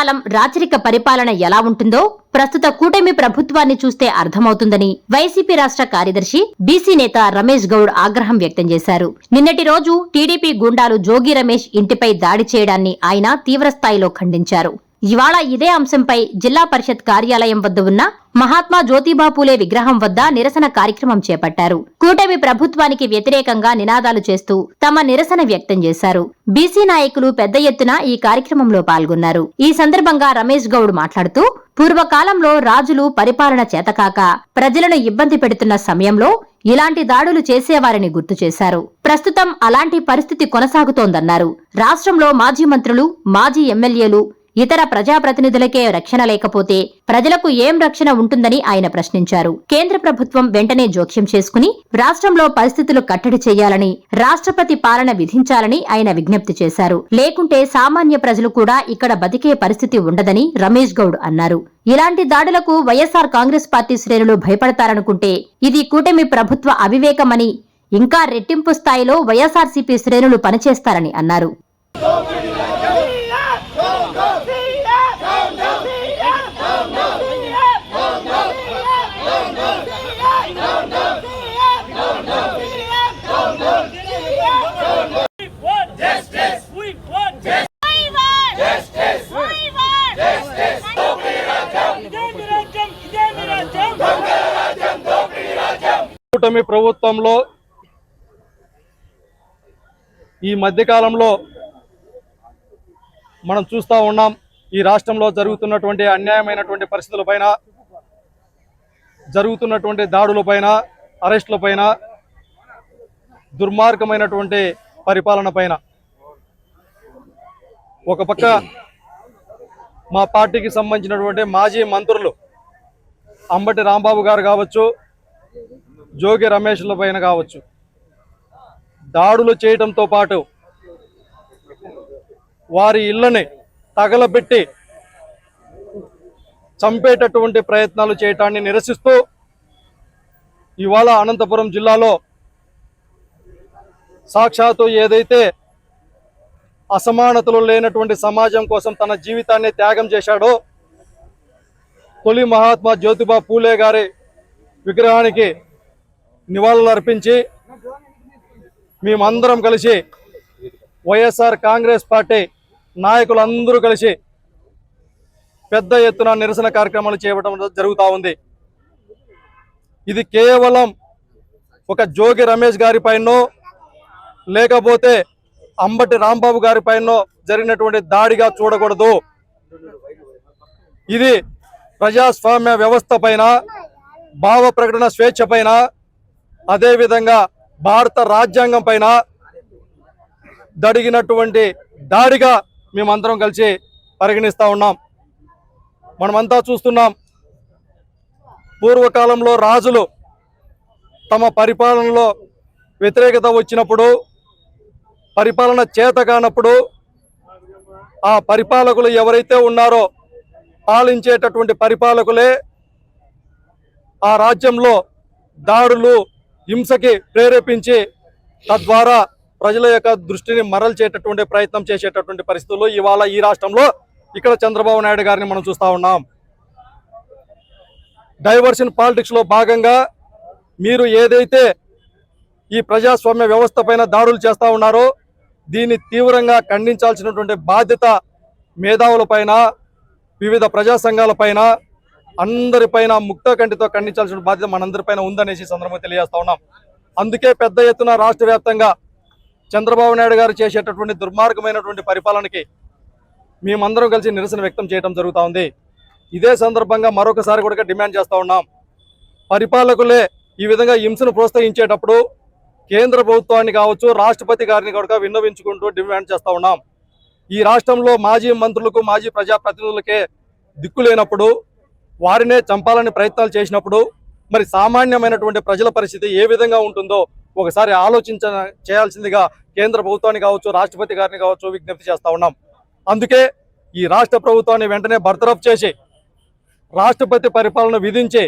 కాలం రాచరిక పరిపాలన ఎలా ఉంటుందో ప్రస్తుత కూటమి ప్రభుత్వాన్ని చూస్తే అర్థమవుతుందని వైసీపీ రాష్ట్ర కార్యదర్శి బీసీ నేత రమేష్ గౌడ్ ఆగ్రహం వ్యక్తం చేశారు. నిన్నటి రోజు టీడీపీ గూండాలు జోగి రమేష్ ఇంటిపై దాడి చేయడాన్ని ఆయన తీవ్రస్థాయిలో ఖండించారు. ఇవాళ ఇదే అంశంపై జిల్లా పరిషత్ కార్యాలయం వద్ద ఉన్న మహాత్మా జ్యోతిబా పూలే విగ్రహం వద్ద నిరసన కార్యక్రమం చేపట్టారు. కూటమి ప్రభుత్వానికి వ్యతిరేకంగా నినాదాలు చేస్తూ తమ నిరసన వ్యక్తం చేశారు. బీసీ నాయకులు పెద్ద ఎత్తున ఈ కార్యక్రమంలో పాల్గొన్నారు. ఈ సందర్భంగా రమేష్ గౌడ్ మాట్లాడుతూ పూర్వకాలంలో రాజులు పరిపాలన చేతకాక ప్రజలను ఇబ్బంది పెడుతున్న సమయంలో ఇలాంటి దాడులు చేసేవారని గుర్తు చేశారు. ప్రస్తుతం అలాంటి పరిస్థితి కొనసాగుతోందన్నారు. రాష్ట్రంలో మాజీ మంత్రులు, మాజీ ఎమ్మెల్యేలు, ఇతర ప్రజాప్రతినిధులకే రక్షణ లేకపోతే ప్రజలకు ఏం రక్షణ ఉంటుందని ఆయన ప్రశ్నించారు. కేంద్ర ప్రభుత్వం వెంటనే జోక్యం చేసుకుని రాష్ట్రంలో పరిస్థితులు కట్టడి చేయాలని, రాష్ట్రపతి పాలన విధించాలని ఆయన విజ్ఞప్తి చేశారు. లేకుంటే సామాన్య ప్రజలు కూడా ఇక్కడ బతికే పరిస్థితి ఉండదని రమేష్ గౌడ్ అన్నారు. ఇలాంటి దాడులకు వైఎస్ఆర్ కాంగ్రెస్ పార్టీ శ్రేణులు భయపడతారనుకుంటే ఇది కూటమి ప్రభుత్వ అవివేకమని, ఇంకా రెట్టింపు స్థాయిలో వైఎస్ఆర్సీపీ శ్రేణులు పనిచేస్తారని అన్నారు. కూటమి ప్రభుత్వంలో ఈ మధ్యకాలంలో మనం చూస్తూ ఉన్నాం. ఈ రాష్ట్రంలో జరుగుతున్నటువంటి అన్యాయమైనటువంటి పరిస్థితులపైన, జరుగుతున్నటువంటి దాడులపైన, అరెస్టులపైన, దుర్మార్గమైనటువంటి పరిపాలన పైన ఒక పక్క మా పార్టీకి సంబంధించినటువంటి మాజీ మంత్రులు అంబటి రాంబాబు గారు కావచ్చు, జోగి రమేష్ల పైన కావచ్చు, దాడులు చేయడంతో పాటు వారి ఇళ్లని తగలబెట్టి చంపేటటువంటి ప్రయత్నాలు చేయటాన్ని నిరసిస్తూ ఇవాళ అనంతపురం జిల్లాలో సాక్షాత్తు ఏదైతే అసమానతలు లేనటువంటి సమాజం కోసం తన జీవితాన్ని త్యాగం చేశాడో తొలి మహాత్మా జ్యోతిబా పూలే గారి విగ్రహానికి నివాళులు అర్పించి మేమందరం కలిసి వైఎస్ఆర్ కాంగ్రెస్ పార్టీ నాయకులందరూ కలిసి పెద్ద ఎత్తున నిరసన కార్యక్రమాలు చేయడం జరుగుతూ ఉంది. ఇది కేవలం ఒక జోగి రమేష్ గారి పైనో లేకపోతే అంబటి రాంబాబు గారి పైనో జరిగినటువంటి దాడిగా చూడకూడదు. ఇది ప్రజాస్వామ్య వ్యవస్థ పైన, భావ ప్రకటన స్వేచ్ఛ పైన, అదేవిధంగా భారత రాజ్యాంగం పైన జరిగినటువంటి దాడిగా మేమందరం కలిసి పరిగణిస్తూ ఉన్నాం. మనమంతా చూస్తున్నాం, పూర్వకాలంలో రాజులు తమ పరిపాలనలో వ్యతిరేకత వచ్చినప్పుడు, పరిపాలన చేత కానప్పుడు ఆ పరిపాలకులు ఎవరైతే ఉన్నారో పాలించేటటువంటి పరిపాలకులే ఆ రాజ్యంలో దాడులు, హింసకి ప్రేరేపించి తద్వారా ప్రజల యొక్క దృష్టిని మరల్చేటటువంటి ప్రయత్నం చేసేటటువంటి పరిస్థితుల్లో ఇవాళ ఈ రాష్ట్రంలో ఇక్కడ చంద్రబాబు నాయుడు గారిని మనం చూస్తూ ఉన్నాం. డైవర్షన్ పాలిటిక్స్లో భాగంగా మీరు ఏదైతే ఈ ప్రజాస్వామ్య వ్యవస్థ పైన దాడులు చేస్తూ ఉన్నారో దీన్ని తీవ్రంగా ఖండించాల్సినటువంటి బాధ్యత మేధావులపైన, వివిధ ప్రజా సంఘాలపైన, అందరిపైన ముక్త కంటితో ఖండించాల్సిన బాధ్యత మనందరిపైన ఉందనేసి సందర్భంగా తెలియజేస్తా ఉన్నాం. అందుకే పెద్ద ఎత్తున రాష్ట్ర వ్యాప్తంగా చంద్రబాబు నాయుడు గారు చేసేటటువంటి దుర్మార్గమైనటువంటి పరిపాలనకి మేమందరం కలిసి నిరసన వ్యక్తం చేయడం జరుగుతూ ఉంది. ఇదే సందర్భంగా మరొకసారి కూడా డిమాండ్ చేస్తూ ఉన్నాం, పరిపాలకులే ఈ విధంగా హింసను ప్రోత్సహించేటప్పుడు కేంద్ర ప్రభుత్వాన్ని కావచ్చు, రాష్ట్రపతి గారిని కూడా విన్నవించుకుంటూ డిమాండ్ చేస్తూ ఉన్నాం. ఈ రాష్ట్రంలో మాజీ మంత్రులకు, మాజీ ప్రజాప్రతినిధులకే దిక్కు లేనప్పుడు, వారినే చంపాలని ప్రయత్నాలు చేసినప్పుడు మరి సామాన్యమైనటువంటి ప్రజల పరిస్థితి ఏ విధంగా ఉంటుందో ఒకసారి చేయాల్సిందిగా కేంద్ర ప్రభుత్వాన్ని కావచ్చు, రాష్ట్రపతి గారిని కావచ్చు విజ్ఞప్తి చేస్తూ ఉన్నాం. అందుకే ఈ రాష్ట్ర ప్రభుత్వాన్ని వెంటనే బర్తరఫ్ చేసి రాష్ట్రపతి పరిపాలన విధించి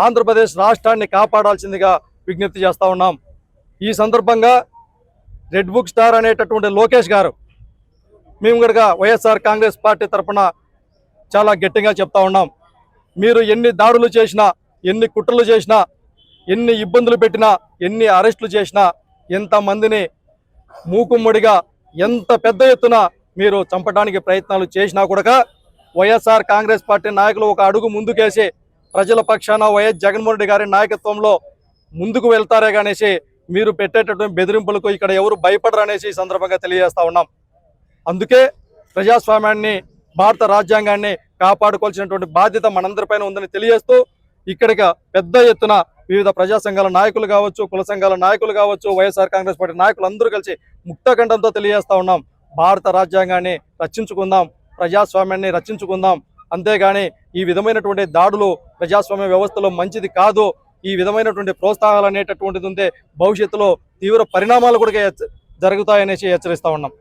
ఆంధ్రప్రదేశ్ రాష్ట్రాన్ని కాపాడాల్సిందిగా విజ్ఞప్తి చేస్తూ ఉన్నాం. ఈ సందర్భంగా రెడ్ బుక్ స్టార్ అనేటటువంటి లోకేష్ గారు మేము కూడా వైఎస్ఆర్ కాంగ్రెస్ పార్టీ తరఫున చాలా గట్టిగా చెప్తా ఉన్నాం. మీరు ఎన్ని దాడులు చేసినా, ఎన్ని కుట్రలు చేసినా, ఎన్ని ఇబ్బందులు పెట్టినా, ఎన్ని అరెస్టులు చేసినా, ఎంతమందిని మూకుమ్మడిగా ఎంత పెద్ద ఎత్తున మీరు చంపడానికి ప్రయత్నాలు చేసినా కూడా వైఎస్ఆర్ కాంగ్రెస్ పార్టీ నాయకులు ఒక అడుగు ముందుకేసి ప్రజల పక్షాన వైఎస్ జగన్మోహన్ రెడ్డి గారి నాయకత్వంలో ముందుకు వెళ్తారే కానేసి మీరు పెట్టేటటువంటి బెదిరింపులకు ఇక్కడ ఎవరు భయపడరు అనేసి ఈ సందర్భంగా తెలియజేస్తా ఉన్నాం. అందుకే ప్రజాస్వామ్యాన్ని, భారత రాజ్యాంగాన్ని కాపాడుకోవాల్సినటువంటి బాధ్యత మనందరిపైన ఉందని తెలియజేస్తూ ఇక్కడికి పెద్ద ఎత్తున వివిధ ప్రజా సంఘాల నాయకులు కావచ్చు, కుల సంఘాల నాయకులు కావచ్చు, వైఎస్ఆర్ కాంగ్రెస్ పార్టీ నాయకులు అందరూ కలిసి ముక్తకంఠంతో తెలియజేస్తా ఉన్నాం. భారత రాజ్యాంగాన్ని రక్షించుకుందాం, ప్రజాస్వామ్యాన్ని రక్షించుకుందాం. అంతేగాని ఈ విధమైనటువంటి దాడులు ప్రజాస్వామ్య వ్యవస్థలో మంచిది కాదు. ఈ విధమైనటువంటి ప్రోత్సాహాలు అనేటటువంటిది ఉంటే భవిష్యత్తులో తీవ్ర పరిణామాలు కూడా జరుగుతాయనేసి హెచ్చరిస్తా ఉన్నాం.